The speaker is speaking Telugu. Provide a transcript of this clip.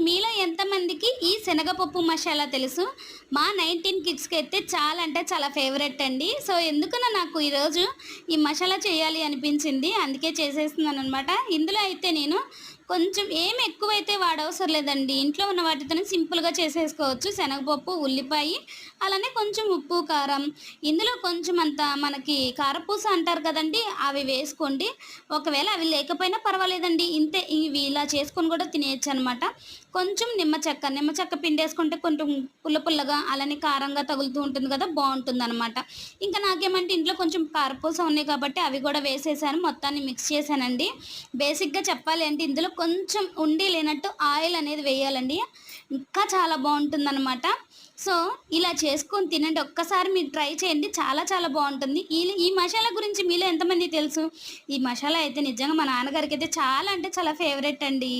మీలో ఎంతమందికి ఈ శనగపప్పు మసాలా తెలుసు? మా 19 కిడ్స్‌కి అయితే చాలా అంటే చాలా ఫేవరెట్ అండి. సో, ఎందుకనో నాకు ఈరోజు ఈ మసాలా చేయాలి అనిపించింది. అందుకే చేసేస్తున్నాననమాట. ఇందులో అయితే నేను కొంచెం ఏమి ఎక్కువైతే వాడవసరం లేదండి. ఇంట్లో ఉన్న వాటితోనే సింపుల్‌గా చేసేసుకోవచ్చు. శనగపప్పు, ఉల్లిపాయి, అలానే కొంచెం ఉప్పు, కారం. ఇందులో కొంచెం అంత మనకి కారపూస అంటారు కదండీ! అవి వేసుకోండి. ఒకవేళ అవి లేకపోయినా పర్వాలేదండి. ఇంతే ఇవి ఇలా చేసుకొని కూడా తినేయొచ్చనమాట. కొంచెం నిమ్మ చెక్క పిండేసుకుంటే కొంచెం పుల్ల పుల్లగా అలానే కారంగా తగులుతూ ఉంటుంది కదా! బావుంటుందనమాట. ఇంకా నాకేమంటే ఇంట్లో కొంచెం కారపూస ఉన్నాయి కాబట్టి అవి కూడా వేసేసాను. మొత్తాన్ని మిక్స్ చేశానండి. బేసిక్‌గా చెప్పాలి అంటే ఇందులో కొంచెం ఉండి లేనట్టు ఆయిల్ అనేది వేయాలండి. ఇంకా చాలా బావుంటుందనమాట. సో, ఇలా చేసుకొని తినండి. ఒక్కసారి మీరు ట్రై చేయండి. చాలా చాలా బావుంటుంది. ఈ మసాలా గురించి మీలో ఎంతమందికి తెలుసు? ఈ మసాలా అయితే నిజంగా మా నాన్నగారికైతే చాలా అంటే చాలా ఫేవరెట్ అండి.